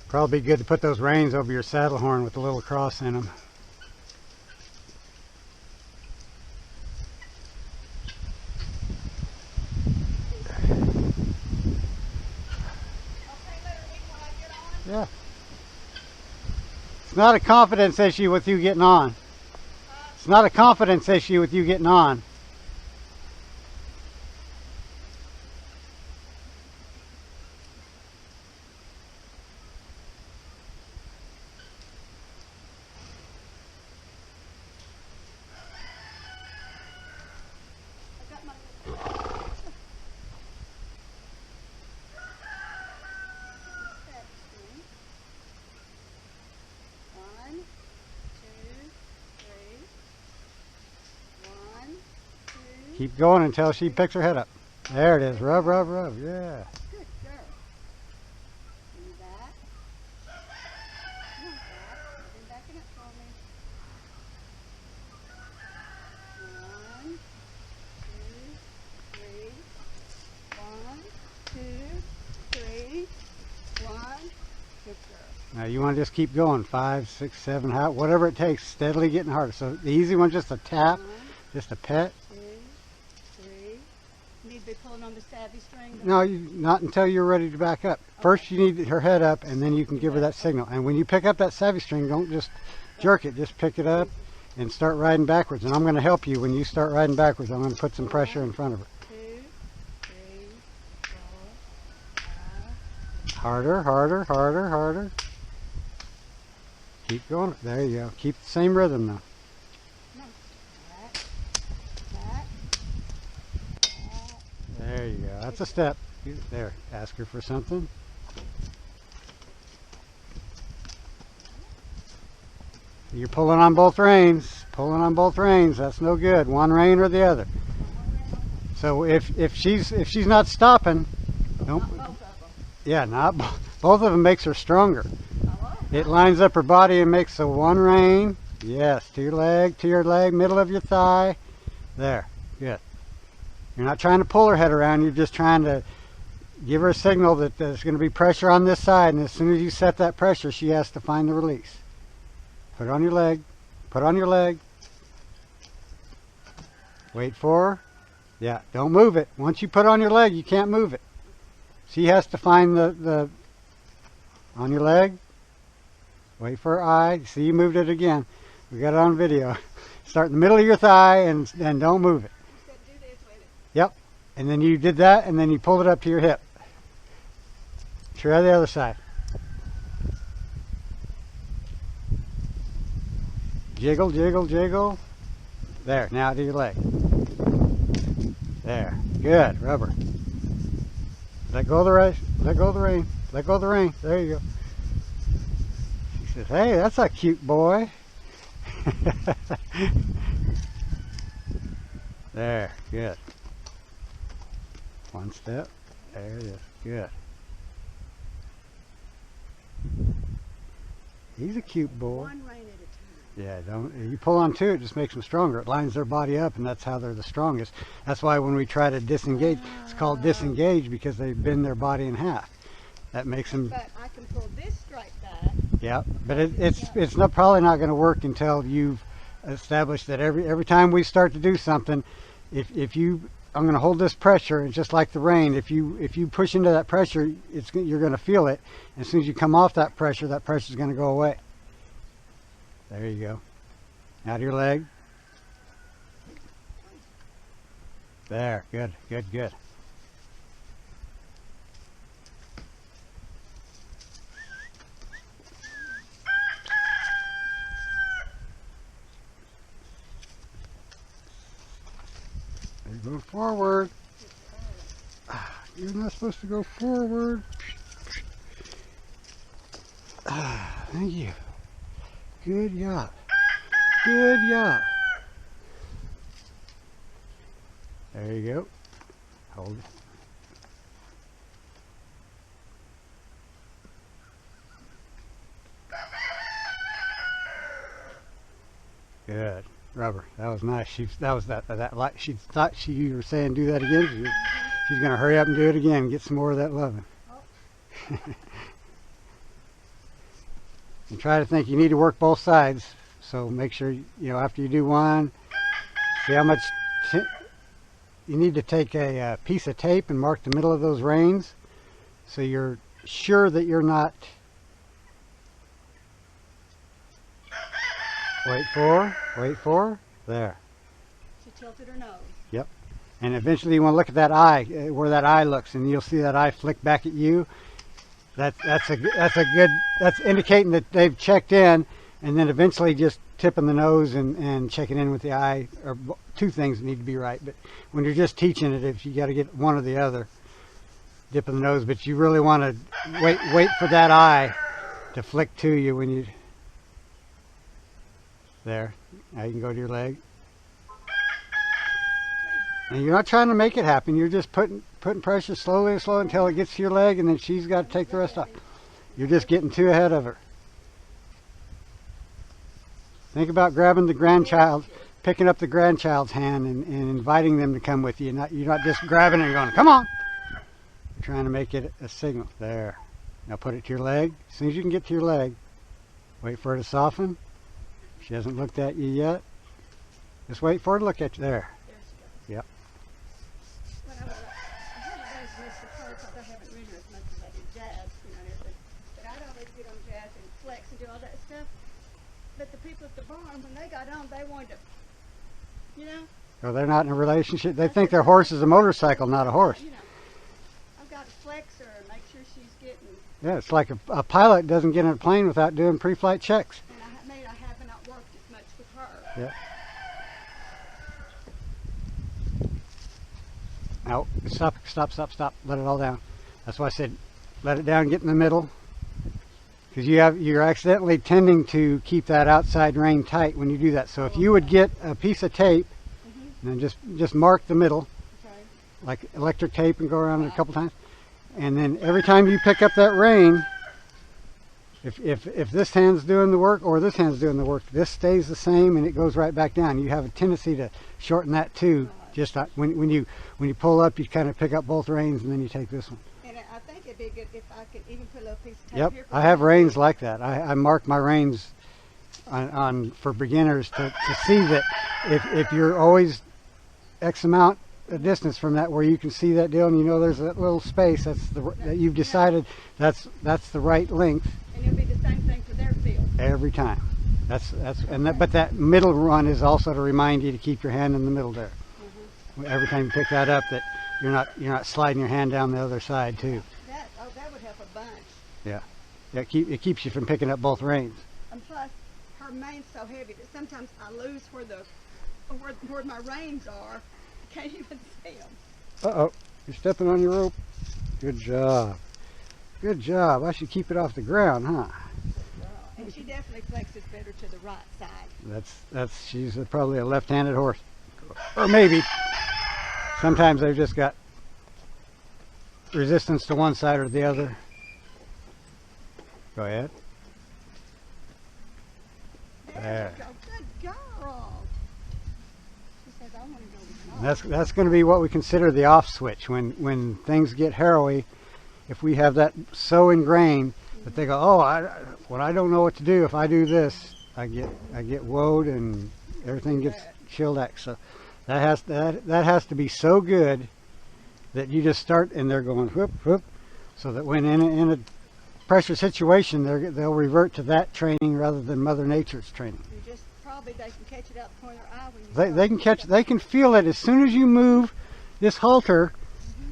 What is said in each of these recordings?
Probably good to put those reins over your saddle horn with a little cross in them. Yeah. It's not a confidence issue with you getting on. It's not a confidence issue with you getting on. Keep going until she picks her head up. There it is. Rub, rub, rub. Yeah. Good girl. Give me that. Come on, Pat. You've been backing up for me. 1, 2, 3. 1, 2, 3. 1. Good girl. Now you want to just keep going. 5, 6, 7, whatever it takes. Steadily getting harder. So the easy one, just a tap, just a pet. Need to be pulling on the savvy string? No, not until you're ready to back up. First you need her head up, and then you can give her that signal. And when you pick up that savvy string, don't just jerk it. Just pick it up and start riding backwards. And I'm going to help you when you start riding backwards. I'm going to put some pressure in front of her. 2, 3, 4, 5. Harder, harder, harder, harder. Keep going. There you go. Keep the same rhythm now. There you go. That's a step. There. Ask her for something. You're pulling on both reins. Pulling on both reins. That's no good. One rein or the other. So if she's not stopping, don't. Yeah, not both of them makes her stronger. It lines up her body and makes a one rein. Yes, to your leg, middle of your thigh. There. Good. You're not trying to pull her head around, you're just trying to give her a signal that there's going to be pressure on this side, and as soon as you set that pressure, she has to find the release. Put it on your leg, put it on your leg. Wait for her. Yeah, don't move it. Once you put it on your leg, you can't move it. She has to find the on your leg. Wait for her eye. See, you moved it again. We got it on video. Start in the middle of your thigh and don't move it. Yep, and then you did that, and then you pulled it up to your hip. Try the other side. Jiggle, jiggle, jiggle. There, now to your leg. There, good, rubber. Let go of the rein, let go of the rein, let go of the rein. There you go. She says, hey, that's a cute boy. There, good. One step. There it is. Good. He's a cute boy. One rein at a time. Yeah, don't you pull on two, it just makes them stronger. It lines their body up, and that's how they're the strongest. That's why when we try to disengage, it's called disengage, because they bend their body in half. That makes them. But I can pull this straight back. Yeah, but it's not probably not going to work until you've established that every time we start to do something, if you I'm going to hold this pressure, and just like the rein, if you push into that pressure, you're going to feel it. And as soon as you come off that pressure is going to go away. There you go. Out of your leg. There, good, good, good. You're going forward. You're not supposed to go forward. Thank you. Good job. Good job. There you go. Hold it. Good. Rubber. That was nice. She thought you were saying do that again. She's going to hurry up and do it again and get some more of that loving. And try to think you need to work both sides. So make sure, after you do one, see how much you need to take a piece of tape and mark the middle of those reins so you're sure that you're not. Wait for, there. She tilted her nose. Yep. And eventually you want to look at that eye, where that eye looks, and you'll see that eye flick back at you. That's indicating that they've checked in, and then eventually just tipping the nose and checking in with the eye. Or two things need to be right. But when you're just teaching it, if you got to get one or the other, dipping the nose. But you really want to wait for that eye to flick to you when you. There. Now you can go to your leg. And you're not trying to make it happen. You're just putting pressure slowly and slowly until it gets to your leg, and then she's got to take the rest off. You're just getting too ahead of her. Think about grabbing the grandchild, picking up the grandchild's hand and inviting them to come with you. You're not just grabbing it and going, come on. You're trying to make it a signal. There. Now put it to your leg. As soon as you can get to your leg, wait for her to soften. She hasn't looked at you yet. Just wait for her to look at you. There. Yep. Well, I always miss the car because I haven't ridden her as much as I did Jazz, and everything. But I'd always get on Jazz and flex and do all that stuff. But the people at the barn, when they got on, they wanted to, Oh, they're not in a relationship. They think their horse is a motorcycle, not a horse. I've got to flex her and make sure she's getting. Yeah, it's like a pilot doesn't get in a plane without doing pre-flight checks. And I have not worked as much with her. Yeah. Now, stop. Let it all down. That's why I said let it down, get in the middle. Because you're accidentally tending to keep that outside rein tight when you do that. So if you would get a piece of tape and then just mark the middle, like electric tape, and go around it a couple times. And then every time you pick up that rein, if this hand's doing the work or this hand's doing the work, this stays the same and it goes right back down. You have a tendency to shorten that too. Just when you pull up, you kind of pick up both reins and then you take this one. And I think it'd be good if I could even put a little piece of tape Yep, here. I have reins like that. I mark my reins on for beginners to see that if you're always X amount of distance from that where you can see that deal and there's that little space that you've decided that's the right length. And it'll be the same thing for their field. Every time. But that middle run is also to remind you to keep your hand in the middle there. Every time you pick that up, that you're not sliding your hand down the other side too. That would help a bunch. Yeah. It keeps you from picking up both reins. And plus, her mane's so heavy that sometimes I lose where my reins are. I can't even see them. Uh-oh, you're stepping on your rope. Good job. Good job. I should keep it off the ground, huh? And she definitely flexes better to the right side. She's probably a left-handed horse. Or maybe. Sometimes they've just got resistance to one side or the other. Go ahead. There you go. Good girl. She says, I want to go with That's going to be what we consider the off switch. When things get harrowy, if we have that so ingrained that they go, oh, I don't know what to do. If I do this, I get woed and everything gets chilled out. So that has to be so good that you just start and they're going whoop whoop, so that when in a pressure situation, they'll revert to that training rather than Mother Nature's training. Probably they can catch it out the corner of their eye when you they can feel it as soon as you move this halter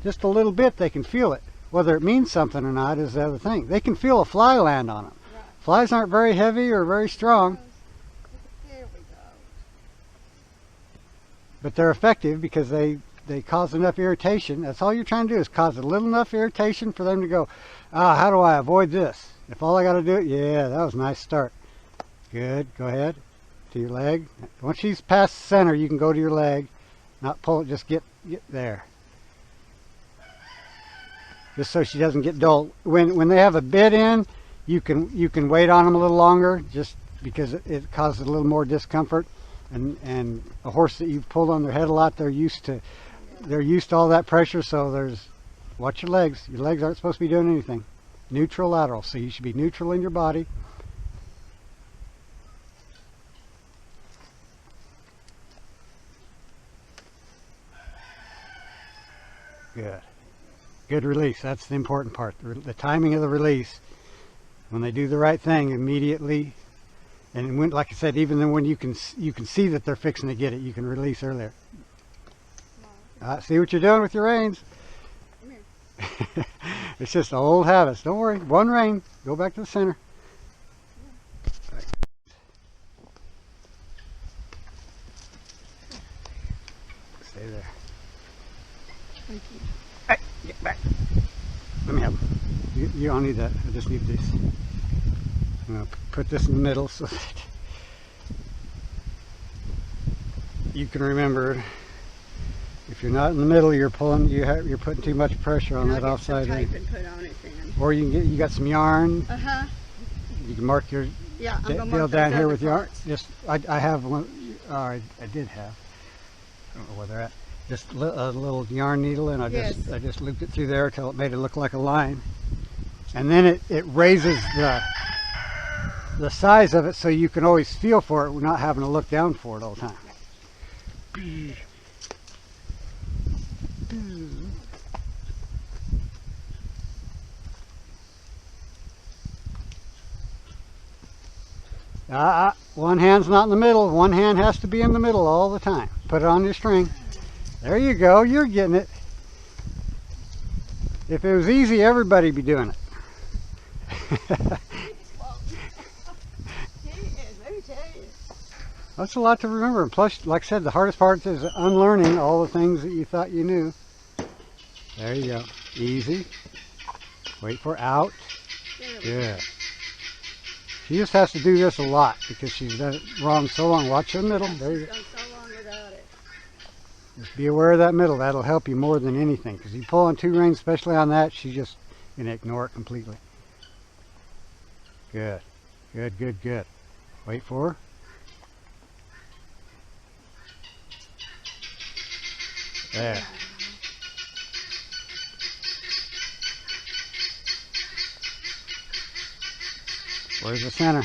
just a little bit. They can feel it. Whether it means something or not is the other thing. They can feel a fly land on them. Right. Flies aren't very heavy or very strong, There we go. but they're effective because they cause enough irritation. That's all you're trying to do, is cause a little enough irritation for them to go, how do I avoid this? If all I got to do it, yeah, that was a nice start. Good, go ahead to your leg. Once she's past the center, you can go to your leg, not pull it, just get there. Just so she doesn't get dull. When they have a bit in, you can wait on them a little longer, just because it causes a little more discomfort. And a horse that you've pulled on their head a lot, they're used to all that pressure. So watch your legs. Your legs aren't supposed to be doing anything. Neutral, lateral. So you should be neutral in your body. Good. Good release. That's the important part. The timing of the release. When they do the right thing immediately, and when, like I said, even then when you can see that they're fixing to get it, you can release earlier. See what you're doing with your reins. It's just old habits. Don't worry. One rein. Go back to the center. Stay there. Thank you. Hey, get back. Let me help. You don't need that. I just need this. I'm going to put this in the middle so that you can remember. If you're not in the middle, you're putting too much pressure on that offside tape end. and put on it then. Or you got some yarn. You can mark your Yeah, I'm gonna deal mark down those here other with yarn. parts. Just I have one. I did have. I don't know where they're at. Just a little yarn needle, and I just looped it through there until it made it look like a line. And then it raises the size of it so you can always feel for it, not having to look down for it all the time. One hand's not in the middle. One hand has to be in the middle all the time. Put it on your string. There you go. You're getting it. If it was easy, everybody'd be doing it. That's a lot to remember. And plus, like I said, the hardest part is unlearning all the things that you thought you knew. There you go. Easy. Wait for out. Good. She just has to do this a lot because she's done it wrong so long. Watch the middle. There you go. Done so long without it. Just be aware of that middle. That'll help you more than anything. Because you pull on two reins, especially on that, she's just going to ignore it completely. Good. Good, good, good. Wait for her. There. Where's the center?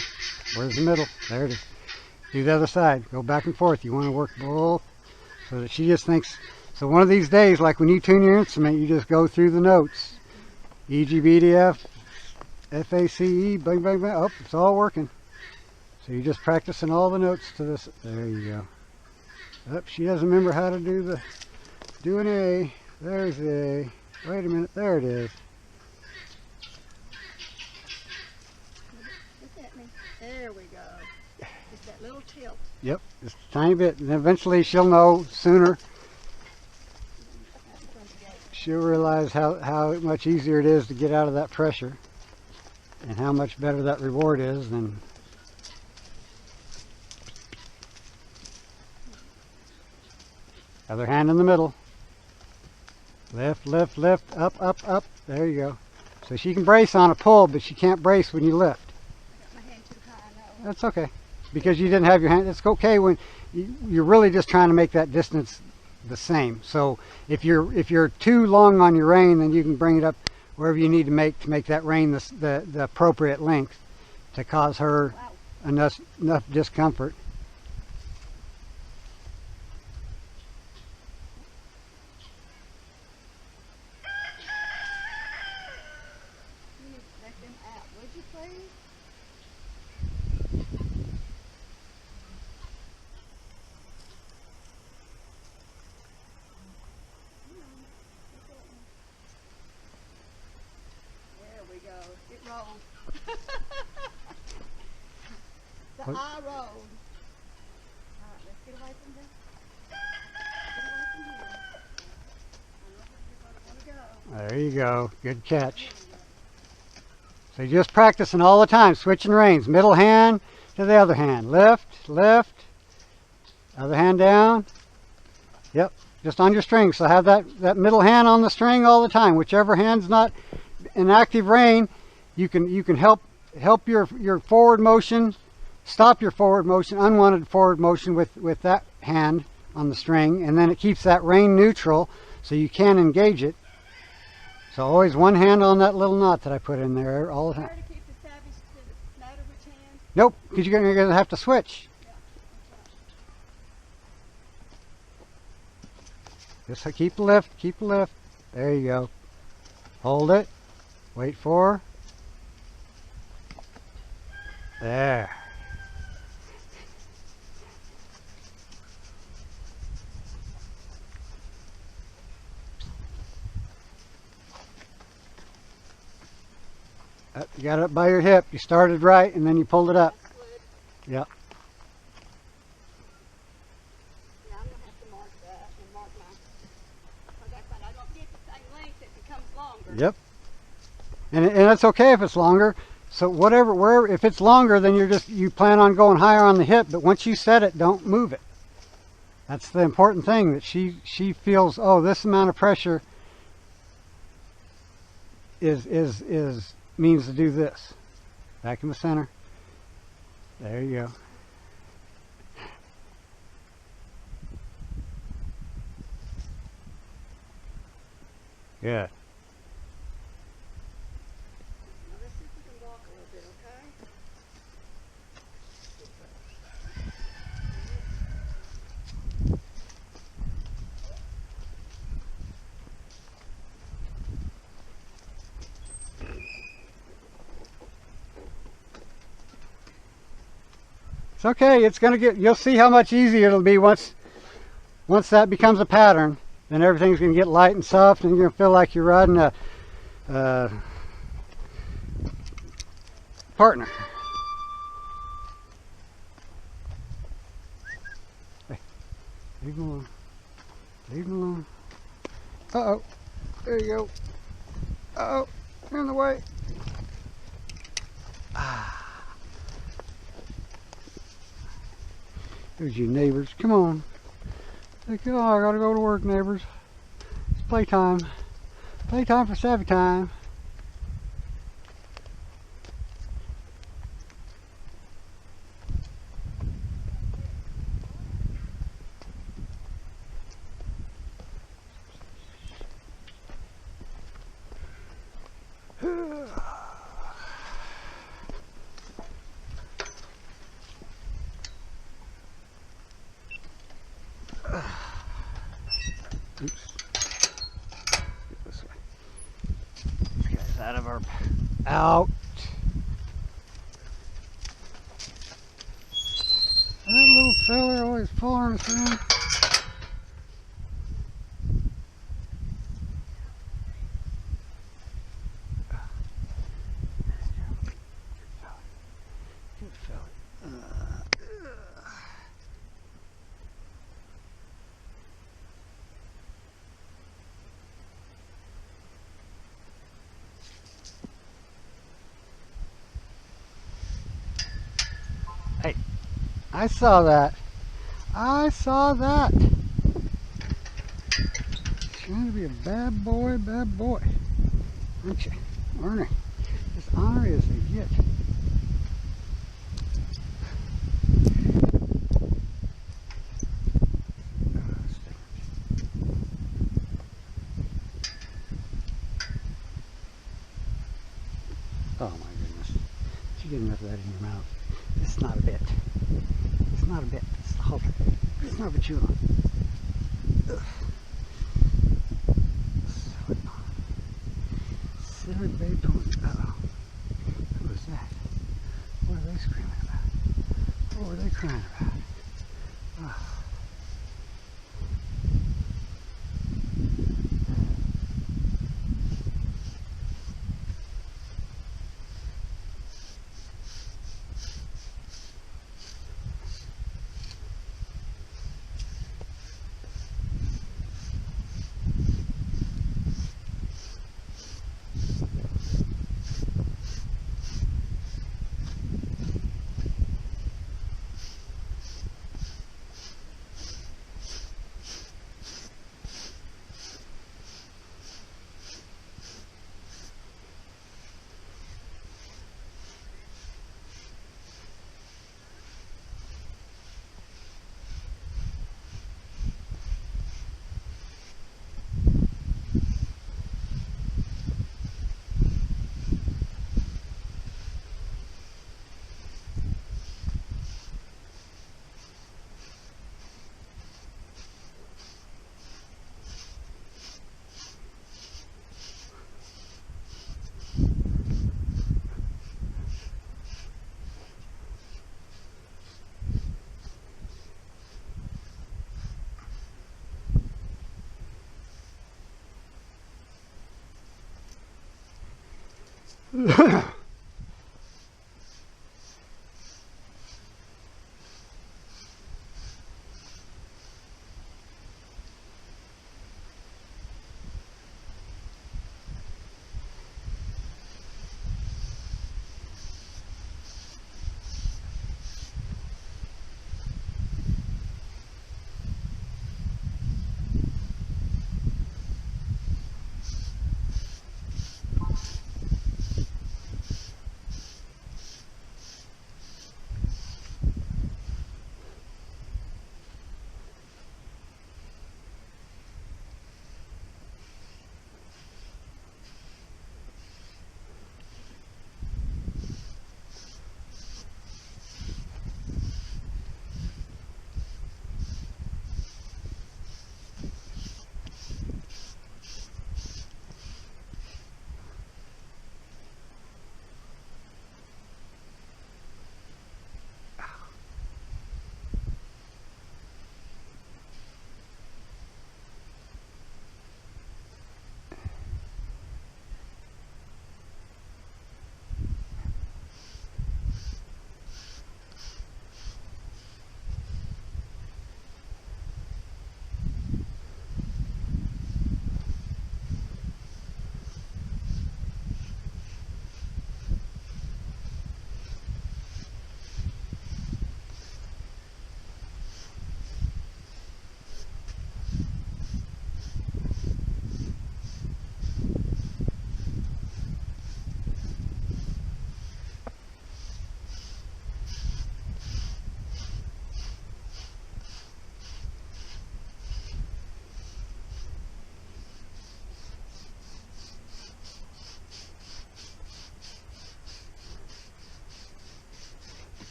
Where's the middle? There it is. Do the other side. Go back and forth. You want to work both so that she just thinks. So one of these days, like when you tune your instrument, you just go through the notes. E, G, B, D, F, F, A, C, E, bang, bang, bang. Oh, it's all working. So you're just practicing all the notes to this. There you go. Oh, she doesn't remember how to do an A. There's A. Wait a minute. There it is. Look at me. There we go. Just that little tilt. Yep, just a tiny bit. And eventually she'll know sooner. She'll realize how much easier it is to get out of that pressure and how much better that reward is than other hand in the middle. Lift, lift, lift, up, up, up. There you go. So she can brace on a pull, but she can't brace when you lift. I got my hand too high, I know. That's okay. Because you didn't have your hand. It's okay when you're really just trying to make that distance the same. So if you're too long on your rein, then you can bring it up wherever you need to make that rein the appropriate length to cause her enough discomfort. You need to let them out, would you please? There we go. It rolled. The eye rolled. All right, let's get away from this. Get away from here. I know where you're going to want to go. There you go. Good catch. So you're just practicing all the time, switching reins. Middle hand to the other hand. Lift, lift. Other hand down. Yep, just on your string. So have that middle hand on the string all the time. Whichever hand's not in active rein, you can help your forward motion, stop your forward motion, unwanted forward motion with that hand on the string, and then it keeps that rein neutral so you can engage it. So always one hand on that little knot that I put in there all the time. Try to keep the savage to the matter which hand. Nope, because you're going to have to switch. Just keep the lift, keep the lift. There you go. Hold it. Wait for her. There. You got it up by your hip. You started right, and then you pulled it up. Yep. Yeah, I'm gonna have to mark that and mark my. Because that's why I don't get the same length. It becomes longer. Yep. And it's okay if it's longer. So wherever, if it's longer, then you plan on going higher on the hip. But once you set it, don't move it. That's the important thing, that she feels, oh, this amount of pressure is means to do this. Back in the center. There you go. Good. Now let's see if we can walk a little bit, okay? It's okay. It's gonna get. You'll see how much easier it'll be once that becomes a pattern. Then everything's gonna get light and soft, and you're gonna feel like you're riding a partner. Hey, leave him alone. Leave him alone. Uh-oh. There you go. Uh-oh. You're in the way. Ah. There's you neighbors. Come on. Like, oh, I gotta go to work, neighbors. It's playtime. Playtime for savvy time. Oops. Get this way. This guy's out of our... Out. That little fella always pulling us around. Good fella. Hey, I saw that. I saw that. Trying to be a bad boy, aren't you? Ornery. As ornery as they get. Oh my goodness. Did you get enough of that in your mouth? It's not a bit. It's not a bit. It's the halter. It's not what you want. Ugh. Silly babe pony. Uh-oh. Who was that? What are they screaming about? What were they crying about? Oh.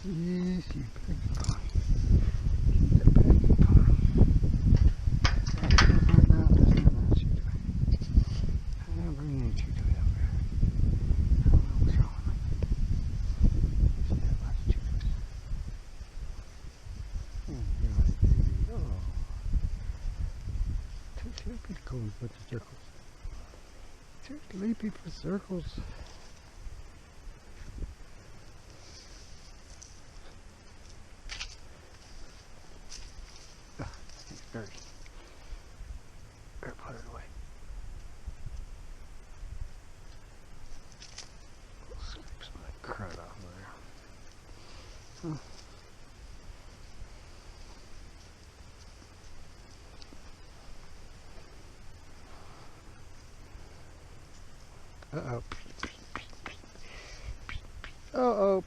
Yes, you piggy pony. The piggy pony. That's not what you doing. I never need you to help her. I don't know what's wrong with me. See that lots of chickens. Oh, God, baby. Oh. Too sleepy to go in a bunch of circles. Too sleepy for circles. It's dirty. Better put it away. Scrape some of that crud off of there. Huh. Uh-oh. Uh-oh.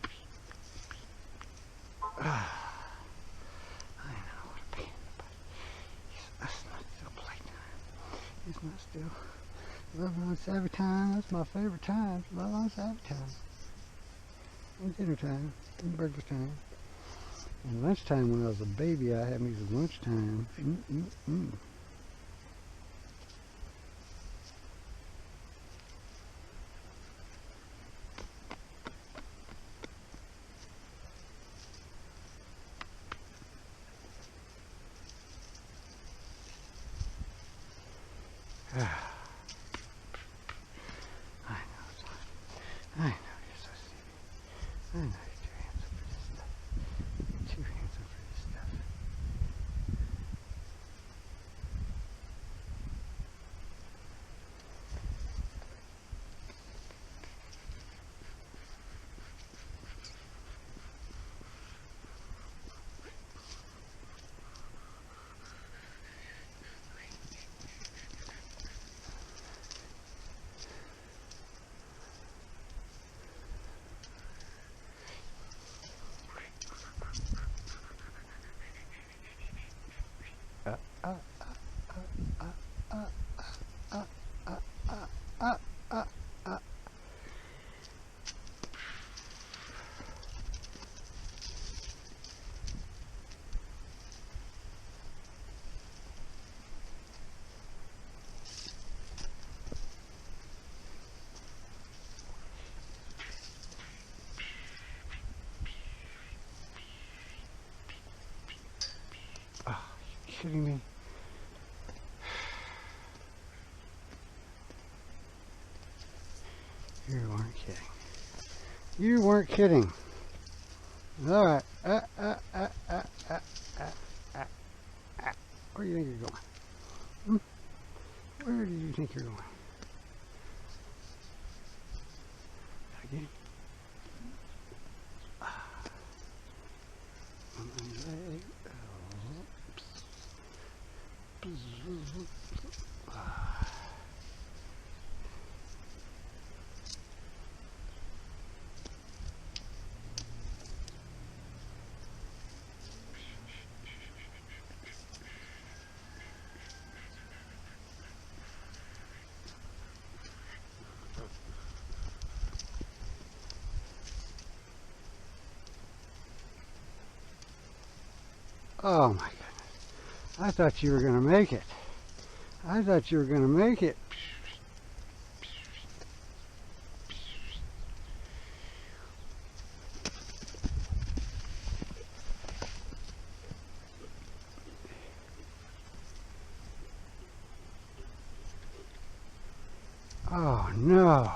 I know, what a pain in the butt. That's not still playtime. It's not still love on Sabbath time. That's my favorite time. Love on Sabbath time. And dinner time. And breakfast time. And lunchtime when I was a baby, I had me some lunchtime. Mm-mm-mm. I know, son. I know you're so sleepy. I know you're too handsome for this stuff. You're too handsome for this stuff. shitting me? You weren't kidding. You weren't kidding. All right. Where do you think you're going? Where do you think you're going? Again. Oh my goodness. I thought you were going to make it. I thought you were going to make it. Oh no.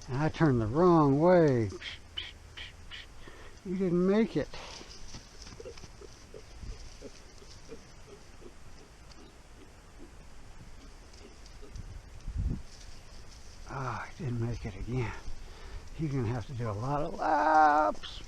And I turned the wrong way. You didn't make it. Oh, I didn't make it again. You're going to have to do a lot of laps.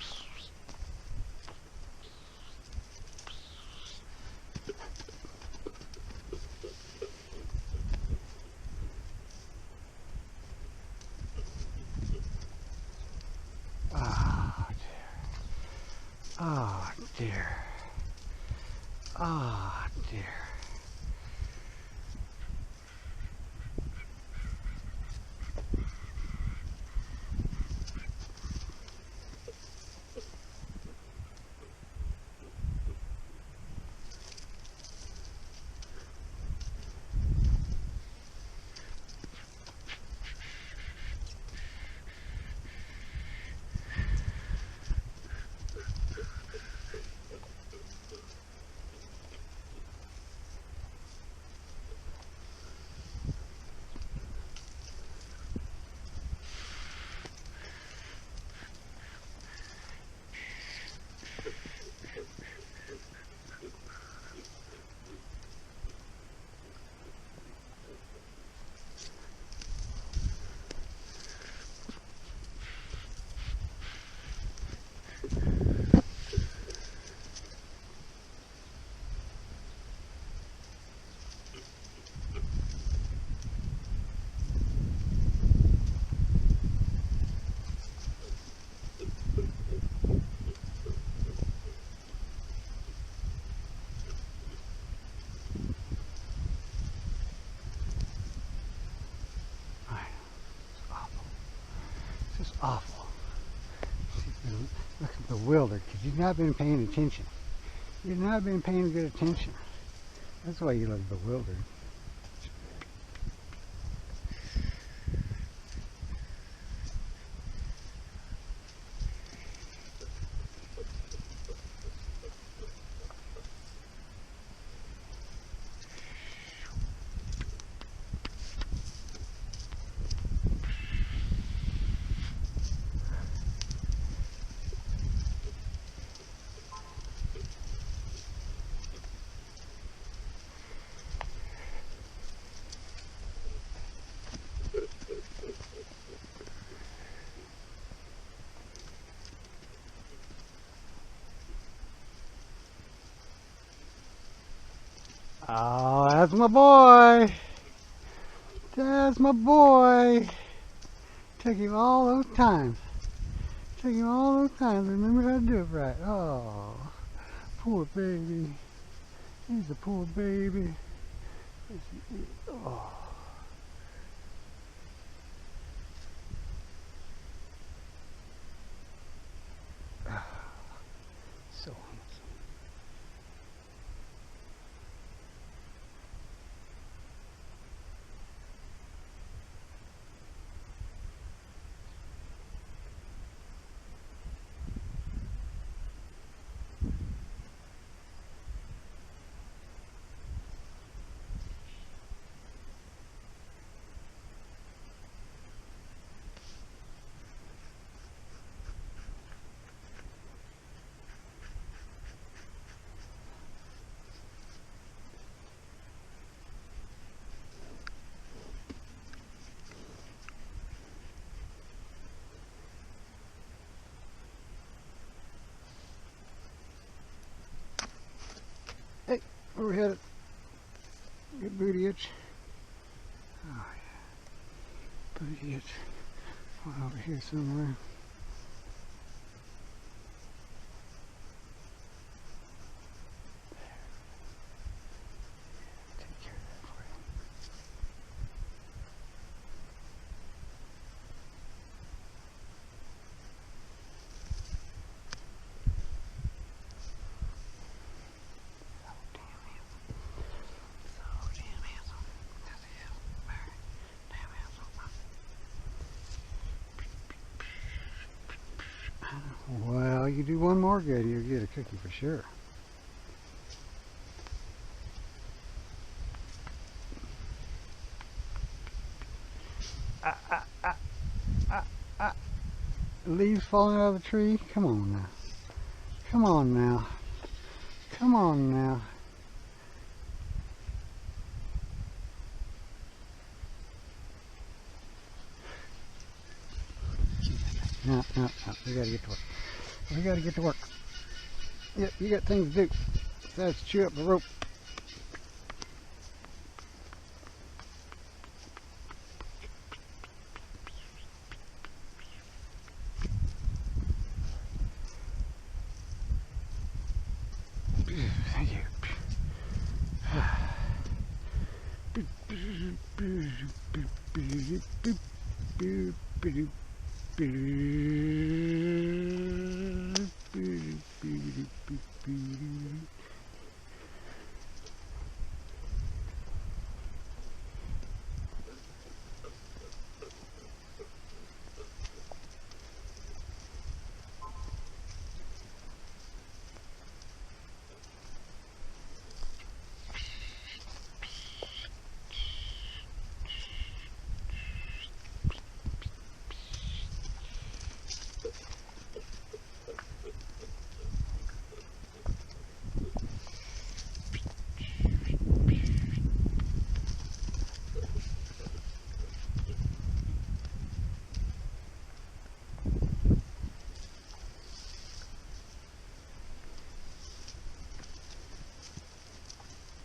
Oh dear. Oh dear. Oh dear. This is awful. Look bewildered because you've not been paying attention. You've not been paying good attention. That's why you look bewildered. Oh, that's my boy. That's my boy. Took him all those times. Took him all those times to remember how to do it right. Oh, poor baby. He's a poor baby. Oh. So handsome. overhead. Good booty itch. Oh yeah. Booty itch. One over here somewhere. Take care of that for you. Well, you do one more good, you'll get a cookie for sure. Leaves falling out of the tree? Come on now. Come on now. Come on now. No. We gotta get to work. We gotta get to work. Yep, you got things to do. Besides chew up the rope. Thank you.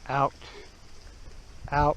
Out. Out.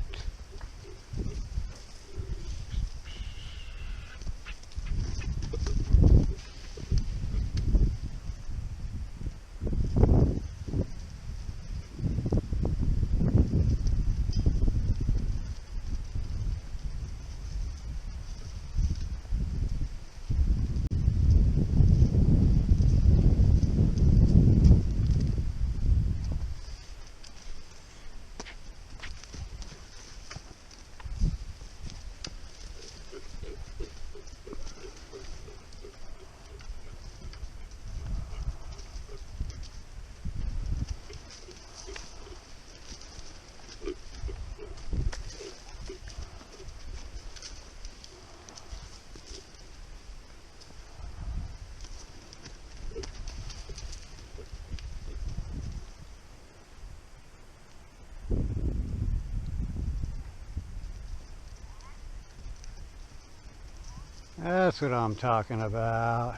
That's what I'm talking about.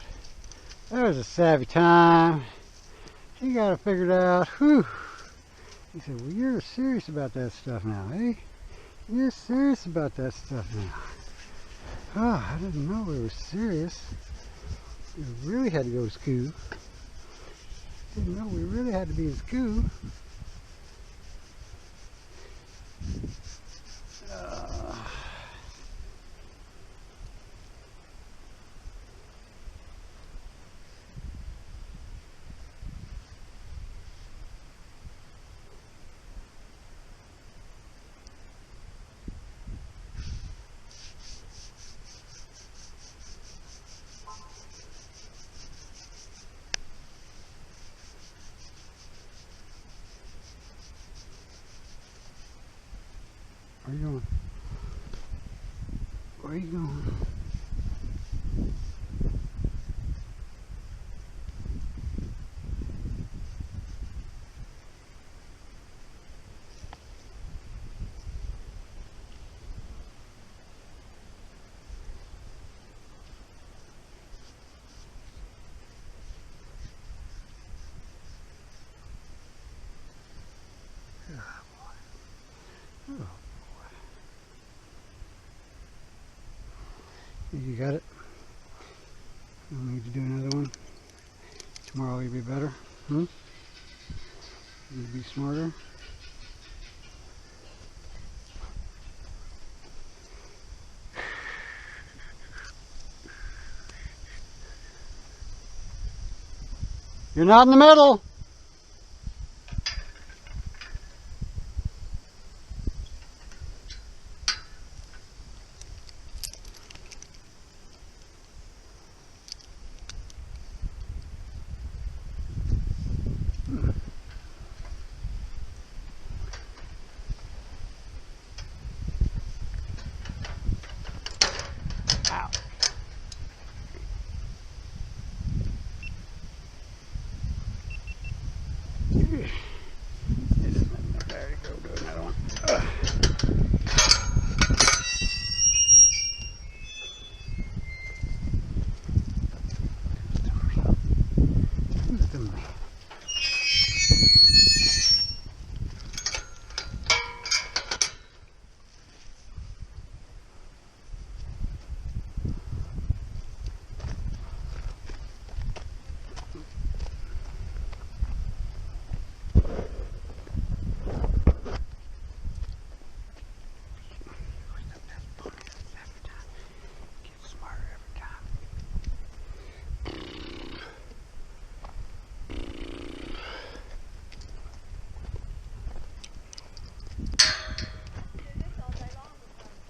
There's a savvy time. He got it figured out. Whew. He said, well, you're serious about that stuff now, eh? You're serious about that stuff now. Oh, I didn't know we were serious. We really had to go to school. Didn't know we really had to be in school. Where you going? Where you going? You got it? You'll need to do another one. Tomorrow you'll be better. You'll be smarter. You're not in the middle. Ow. There you go, do another one.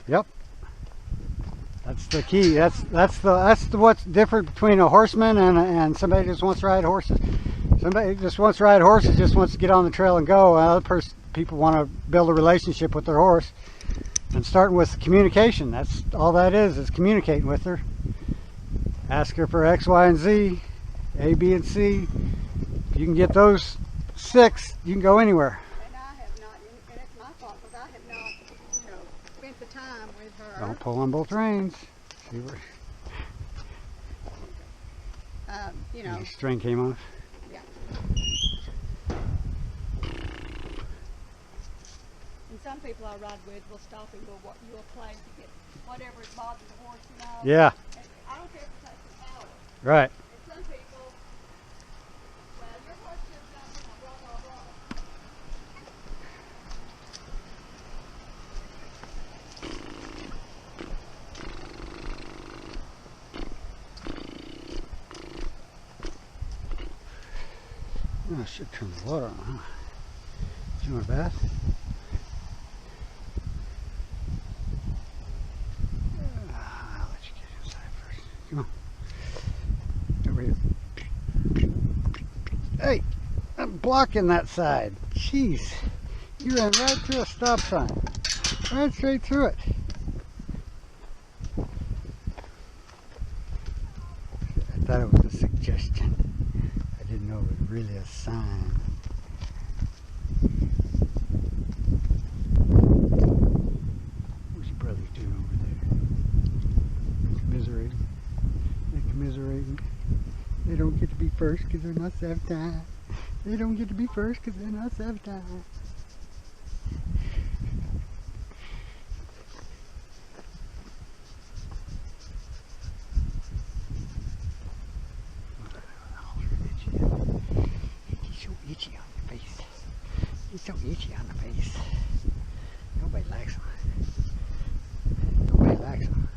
Yep. That's the key. That's what's different between a horseman and somebody who just wants to ride horses. Somebody who just wants to ride horses just wants to get on the trail and go. Other people want to build a relationship with their horse. And starting with communication. That's all that is communicating with her. Ask her for X, Y, and Z, A, B, and C. If you can get those 6, you can go anywhere. And it's my fault because I have not, spent the time with her. Don't pull on both reins. See where the string came off. Yeah. And some people I ride with will stop and go, you'll play to get whatever is bothering the horse, Yeah. And I don't care if it takes an hour. Right. And some people, well, your horse just got blah, blah, blah. Oh, I should turn the water on, huh? Do you want a bath? I'll let you get inside first. Come on. Over here. Hey, I'm blocking that side. Jeez. You ran right through a stop sign. Right straight through it. I thought it was a suggestion. I didn't know it was really a sign. What's your brother doing over there? Commiserating. They're commiserating. They don't get to be first because they're not sabotage. They don't get to be first because they're not sabotage. Itchy on your face. He's so itchy on the face. Nobody likes him. Nobody likes him.